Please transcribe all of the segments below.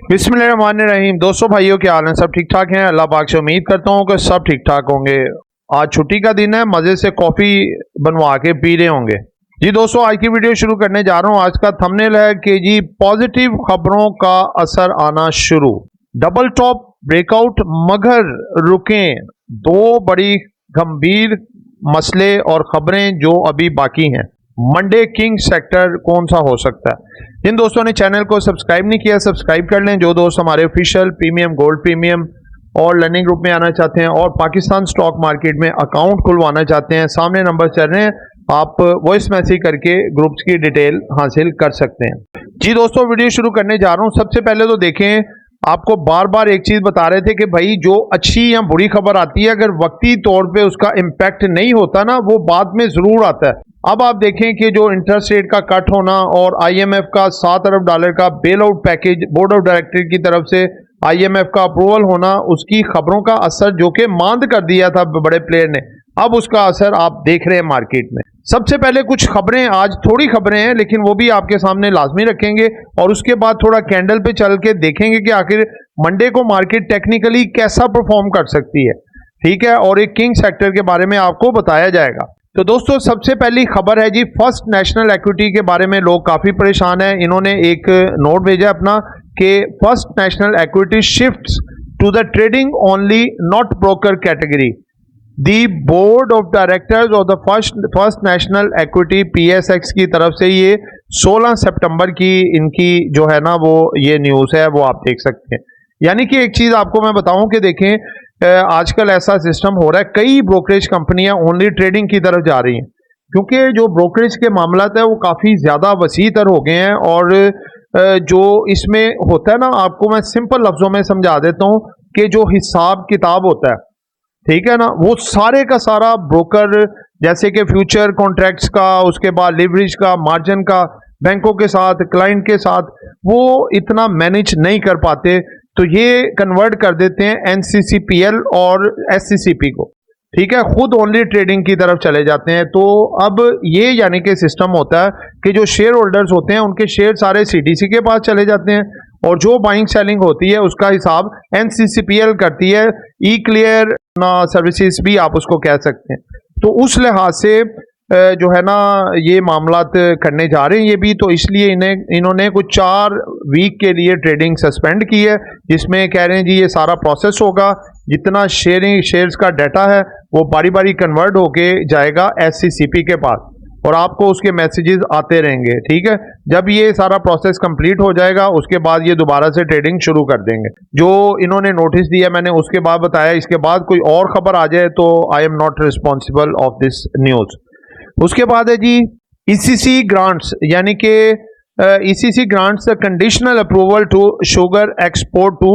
बिस्मिल्लाहिर्रहमानिर्रहीम। दोस्तों भाइयों क्या हाल है? सब ठीक ठाक हैं? अल्लाह पाक से उम्मीद करता हूँ कि सब ठीक ठाक होंगे। आज छुट्टी का दिन है, मज़े से कॉफ़ी बनवा के पी रहे होंगे। जी दोस्तों, आज की वीडियो शुरू करने जा रहा हूँ। आज का थंबनेल है कि जी पॉजिटिव खबरों का असर आना शुरू, डबल टॉप ब्रेकआउट मगर रुकें, दो बड़ी गंभीर मसले और खबरें जो अभी बाकी हैं। मंडे किंग सेक्टर कौन सा हो सकता है? जिन दोस्तों ने चैनल को सब्सक्राइब नहीं किया सब्सक्राइब कर लें। जो दोस्त हमारे ऑफिशियल प्रीमियम, गोल्ड प्रीमियम और लर्निंग ग्रुप में आना चाहते हैं और पाकिस्तान स्टॉक मार्केट में अकाउंट खुलवाना चाहते हैं, सामने नंबर चल रहे हैं, आप वॉइस मैसेज करके ग्रुप्स की डिटेल हासिल कर सकते हैं। जी दोस्तों, वीडियो शुरू करने जा रहा हूं। सबसे पहले तो देखें, आपको बार बार एक चीज बता रहे थे कि भाई जो अच्छी या बुरी खबर आती है, अगर वक्ती तौर पे उसका इम्पैक्ट नहीं होता ना, वो बाद में जरूर आता है। अब आप देखें कि जो इंटरेस्ट रेट का कट होना और आईएमएफ का $7 अरब का bail out package board of director की तरफ से आईएमएफ का अप्रूवल होना, उसकी खबरों का असर जो कि मांद कर दिया था बड़े प्लेयर ने, अब उसका असर आप देख रहे हैं मार्केट में। सबसे पहले कुछ खबरें, आज थोड़ी खबरें हैं लेकिन वो भी आपके सामने लाजमी रखेंगे और उसके बाद थोड़ा कैंडल पे चल के देखेंगे कि आखिर मंडे को मार्केट टेक्निकली कैसा परफॉर्म कर सकती है, ठीक है। और एक किंग सेक्टर के बारे में आपको बताया जाएगा। तो दोस्तों, सबसे पहली खबर है जी फर्स्ट नेशनल इक्विटी के बारे में। लोग काफी परेशान हैं। इन्होंने एक नोट भेजा अपना कि first national equity shifts to the trading only not broker category. The board of directors और the first national equity PSX की तरफ से ये 16 सितंबर की इनकी जो है ना वो ये न्यूज़ है, वो आप देख सकते हैं। यानी कि एक चीज़ आपको मैं बताऊं कि देखें, आजकल ऐसा सिस्टम हो रहा है, कई ब्रोकरेज कंपनियां ओनली ट्रेडिंग की तरफ जा रही हैं, क्योंकि जो ब्रोकरेज के मामला है वो काफ़ी ज़्यादा वसी तर हो गए हैं। और जो इसमें होता है ना, आपको मैं सिंपल लफ्ज़ों में समझा देता हूँ कि जो हिसाब किताब होता है, ठीक है ना, वो सारे का सारा ब्रोकर, जैसे कि फ्यूचर कॉन्ट्रैक्ट्स का, उसके बाद लिवरेज का, मार्जिन का, बैंकों के साथ, क्लाइंट के साथ, वो इतना मैनेज नहीं कर पाते, तो ये कन्वर्ट कर देते हैं एनसीसीपीएल और एससीसीपी को, ठीक है, खुद ओनली ट्रेडिंग की तरफ चले जाते हैं। तो अब ये यानी कि सिस्टम होता है कि जो शेयर होल्डर्स होते हैं उनके शेयर सारे सीडीसी के पास चले जाते हैं और जो बाइंग सेलिंग होती है उसका हिसाब एनसीसीपीएल करती है। ई क्लियर सर्विसेज भी आप उसको कह सकते हैं। तो उस लिहाज से जो है ना ये मामलात करने जा रहे हैं ये भी, तो इसलिए इन्होंने कुछ 4 वीक के लिए ट्रेडिंग सस्पेंड की है, जिसमें कह रहे हैं जी ये सारा प्रोसेस होगा, जितना शेयर्स का डाटा है वो बारी बारी कन्वर्ट होके जाएगा एससीसीपी के पास और आपको उसके मैसेजेस आते रहेंगे, ठीक है। जब ये सारा प्रोसेस कंप्लीट हो जाएगा उसके बाद ये दोबारा से ट्रेडिंग शुरू कर देंगे। जो इन्होंने नोटिस दिया मैंने उसके बाद बताया, इसके बाद कोई और खबर आ जाए तो I am not responsible of this news. उसके बाद है जी ईसीसी ग्रांट्स, यानी कि ECC grants conditional approval to sugar export to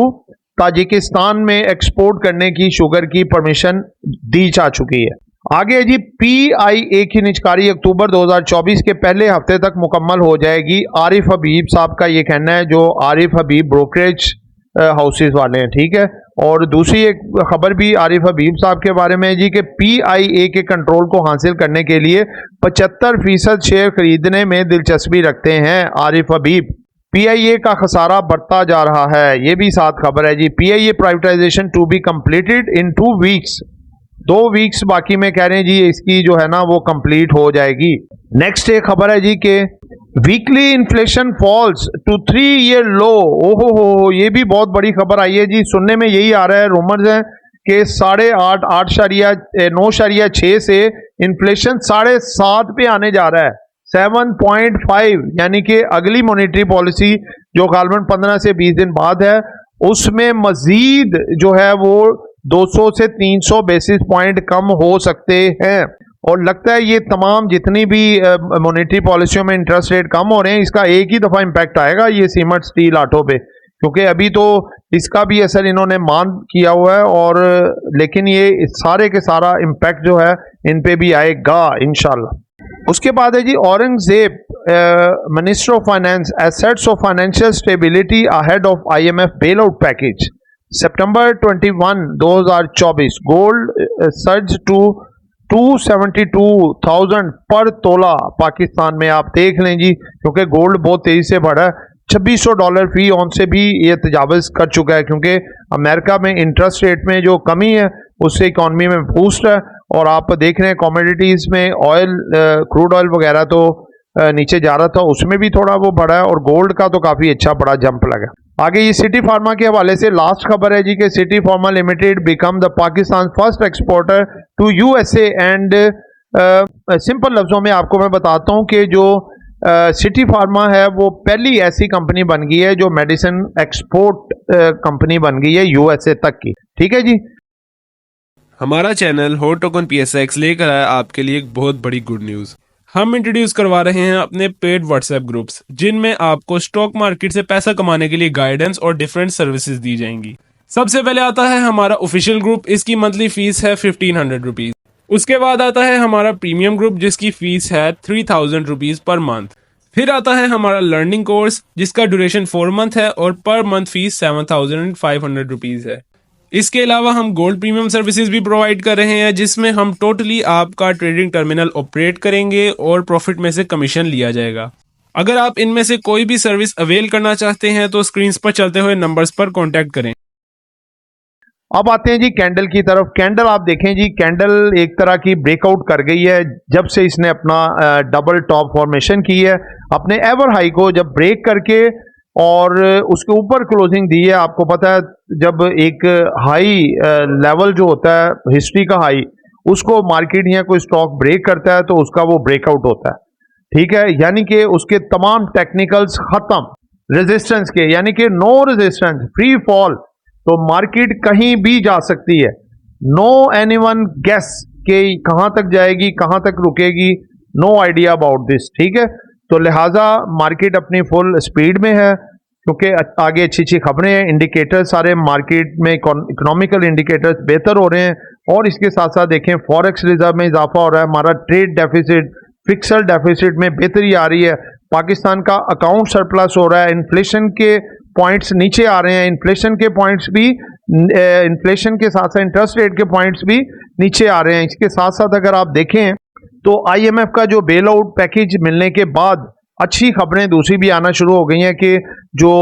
Tajikistan में एक्सपोर्ट करने की शुगर की परमिशन दी जा चुकी है। आगे जी पीआईए की निजकारी अक्टूबर 2024 के पहले हफ्ते तक मुकम्मल हो जाएगी। आरिफ हबीब साहब का ये कहना है, जो आरिफ हबीब ब्रोकरेज हाउसेस वाले हैं, ठीक है। और दूसरी एक खबर भी आरिफ हबीब साहब के बारे में है जी कि पीआईए के कंट्रोल को हासिल करने के लिए 75% शेयर खरीदने में दिलचस्पी रखते हैं आरिफ हबीब। पीआईए का खसारा बढ़ता जा रहा है, ये भी साथ खबर है जी। PIA privatisation to be completed in 2 weeks, 2 weeks बाकी में कह रहे हैं जी इसकी जो है ना वो कंप्लीट हो जाएगी। नेक्स्ट एक खबर है जी कि weekly inflation falls to 3-year low. ओहो हो, ये भी बहुत बड़ी खबर आई है जी। सुनने में यही आ रहा है, रूमर्स हैं कि 9.6 से इन्फ्लेशन 7.5 पे आने जा रहा है, 7.5, यानी कि अगली मॉनेटरी पॉलिसी जो गालबन 15 से 20 दिन बाद है, उसमें मजीद जो है वो 200 से 300 बेसिस पॉइंट कम हो सकते हैं। और लगता है ये तमाम जितनी भी मॉनेटरी पॉलिसियों में इंटरेस्ट रेट कम हो रहे हैं, इसका एक ही दफ़ा इम्पैक्ट आएगा ये सीमेंट, स्टील, ऑटो पे, क्योंकि अभी तो इसका भी असर इन्होंने मान किया हुआ है, और लेकिन ये सारे के सारा इम्पैक्ट जो है इन पे भी आएगा इंशाल्लाह। उसके बाद है जी Aurangzeb, minister of finance, assets of financial stability ahead of IMF bailout package. September 21, 2024 gold surge to 272,000 per तोला पाकिस्तान में। आप देख लें जी, क्योंकि गोल्ड बहुत तेजी से बढ़ा है, $2600 फी ऑन से भी ये तजावज़ कर चुका है, क्योंकि अमेरिका में इंटरेस्ट रेट में जो कमी है उससे इकॉनमी में बूस्ट है। और आप देख रहे हैं कमोडिटीज़ में ऑयल, क्रूड ऑयल वगैरह तो नीचे जा रहा था, उसमें भी थोड़ा वो बढ़ा है, और गोल्ड का तो काफ़ी अच्छा बड़ा जंप लगा। आगे ये सिटी फार्मा के हवाले से लास्ट खबर है जी कि City Pharma Limited become the Pakistan first exporter to USA. And सिंपल लफ्ज़ों में आपको मैं बताता हूँ कि जो सिटी फार्मा है वो पहली ऐसी कंपनी बन गई है जो मेडिसिन एक्सपोर्ट कंपनी बन गई है यूएसए तक की। ठीक है जी। हमारा चैनल हॉट टोकन PSX लेकर आया आपके लिए एक बहुत बड़ी गुड न्यूज़। हम इंट्रोड्यूस करवा रहे हैं अपने पेड व्हाट्सएप ग्रुप्स, जिनमें आपको स्टॉक मार्केट से पैसा कमाने के लिए गाइडेंस और डिफरेंट सर्विसेज दी जाएंगी। सबसे पहले आता है हमारा ऑफिशियल ग्रुप, इसकी मंथली फीस है 1500 रुपीज़। उसके बाद आता है हमारा प्रीमियम ग्रुप, जिसकी फीस है 3000 रुपीज़ पर मंथ। फिर आता है हमारा लर्निंग कोर्स, जिसका ड्यूरेशन 4 मंथ है और पर मंथ फीस 7500 रुपीज़ है। इसके अलावा हम गोल्ड प्रीमियम सर्विसेज भी प्रोवाइड कर रहे हैं, जिसमें हम टोटली आपका ट्रेडिंग टर्मिनल ऑपरेट करेंगे और प्रॉफिट में से कमीशन लिया जाएगा। अगर आप इनमें से कोई भी सर्विस अवेल करना चाहते हैं तो स्क्रीन पर चलते हुए नंबर्स पर कॉन्टैक्ट करें। अब आते हैं जी कैंडल की तरफ। कैंडल आप देखें जी, कैंडल एक तरह की ब्रेकआउट कर गई है जब से इसने अपना डबल टॉप फॉर्मेशन की है, अपने एवर हाई को जब ब्रेक करके और उसके ऊपर क्लोजिंग दी है। आपको पता है जब एक हाई लेवल जो होता है हिस्ट्री का हाई, उसको मार्केट या कोई स्टॉक ब्रेक करता है तो उसका वो ब्रेकआउट होता है। ठीक है, यानी कि उसके तमाम टेक्निकल्स खत्म रेजिस्टेंस के, यानी कि नो रेजिस्टेंस, फ्री फॉल, तो मार्केट कहीं भी जा सकती है। नो एनीवन गेस के कहां तक जाएगी, कहां तक रुकेगी, नो आइडिया अबाउट दिस। ठीक है, तो लिहाजा मार्केट अपनी फुल स्पीड में है, क्योंकि आगे अच्छी अच्छी खबरें हैं। इंडिकेटर सारे मार्केट में इकोनॉमिकल इंडिकेटर्स बेहतर हो रहे हैं, और इसके साथ साथ देखें फॉरेक्स रिजर्व में इजाफा हो रहा है, हमारा ट्रेड डेफिसिट, फिक्सड डेफिसिट में बेहतरी आ रही है, पाकिस्तान का अकाउंट सरप्लस हो रहा है, इन्फ्लेशन के पॉइंट्स नीचे आ रहे हैं, इन्फ्लेशन के पॉइंट्स भी, इन्फ्लेशन के साथ साथ इंटरेस्ट रेट के पॉइंट्स भी नीचे आ रहे हैं। इसके साथ साथ अगर आप देखें तो IMF का जो बेल आउट पैकेज मिलने के बाद अच्छी खबरें दूसरी भी आना शुरू हो गई हैं कि जो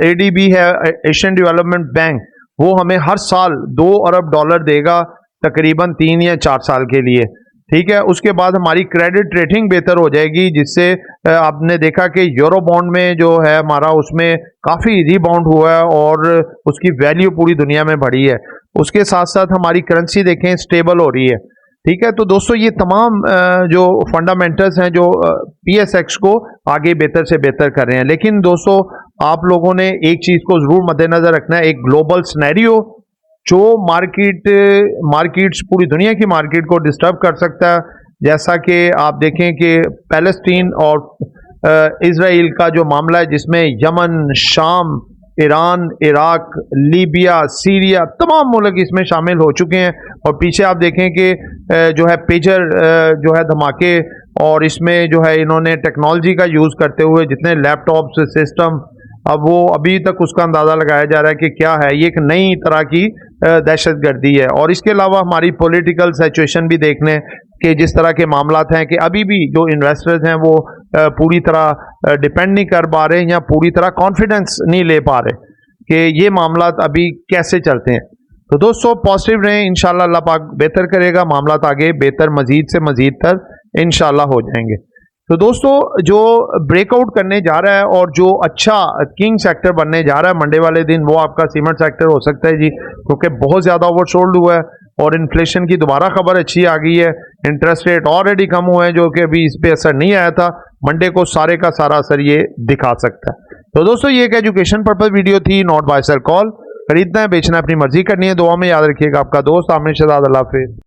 ADB है, एशियन डेवलपमेंट बैंक, वो हमें हर साल $2 अरब देगा तकरीबन 3 या 4 साल के लिए। ठीक है, उसके बाद हमारी क्रेडिट रेटिंग बेहतर हो जाएगी, जिससे आपने देखा कि यूरो बॉन्ड में जो है हमारा उसमें काफ़ी रीबाउंड हुआ है और उसकी वैल्यू पूरी दुनिया में बढ़ी है। उसके साथ साथ हमारी करेंसी देखें स्टेबल हो रही है। ठीक है, तो दोस्तों ये तमाम जो फंडामेंटल्स हैं जो PSX को आगे बेहतर से बेहतर कर रहे हैं। लेकिन दोस्तों आप लोगों ने एक चीज़ को ज़रूर मद्देनज़र रखना है, एक ग्लोबल सिनेरियो जो मार्केट्स पूरी दुनिया की मार्केट को डिस्टर्ब कर सकता है। जैसा कि आप देखें कि पैलेस्टीन और इजराइल का जो मामला है, जिसमें यमन, शाम, ईरान, इराक, लीबिया, सीरिया, तमाम मुल्क इसमें शामिल हो चुके हैं। और पीछे आप देखें कि जो है पेजर जो है धमाके, और इसमें जो है इन्होंने टेक्नोलॉजी का यूज़ करते हुए जितने लैपटॉप्स सिस्टम, अब वो अभी तक उसका अंदाज़ा लगाया जा रहा है कि क्या है, ये एक नई तरह की दहशत गर्दी है। और इसके अलावा हमारी पॉलिटिकल सिचुएशन भी देखने कि जिस तरह के मामलात हैं कि अभी भी जो इन्वेस्टर्स हैं वो पूरी तरह डिपेंड नहीं कर पा रहे या पूरी तरह कॉन्फिडेंस नहीं ले पा रहे कि ये मामलात अभी कैसे चलते हैं। तो दोस्तों पॉजिटिव रहें, इंशाल्लाह अल्लाह पाक बेहतर करेगा, मामलात आगे बेहतर मजीद से मजीद तर इंशाल्लाह हो जाएंगे। तो दोस्तों जो ब्रेकआउट करने जा रहा है और जो अच्छा किंग सेक्टर बनने जा रहा है मंडे वाले दिन, वो आपका सीमेंट सेक्टर हो सकता है जी, क्योंकि बहुत ज़्यादा ओवरसोल्ड हुआ है और इन्फ्लेशन की दोबारा खबर अच्छी आ गई है। इंटरेस्ट रेट ऑलरेडी कम हुए हैं, जो कि अभी इस पर असर नहीं आया था, मंडे को सारे का सारा असर ये दिखा सकता है। तो दोस्तों ये एक एजुकेशन पर्पज वीडियो थी, नॉट बाय सर कॉल। खरीदना है, बेचना है, अपनी मर्जी करनी है। दुआ में याद रखिएगा, आपका दोस्त आमिर शहजाद। अल्लाह हाफिज़।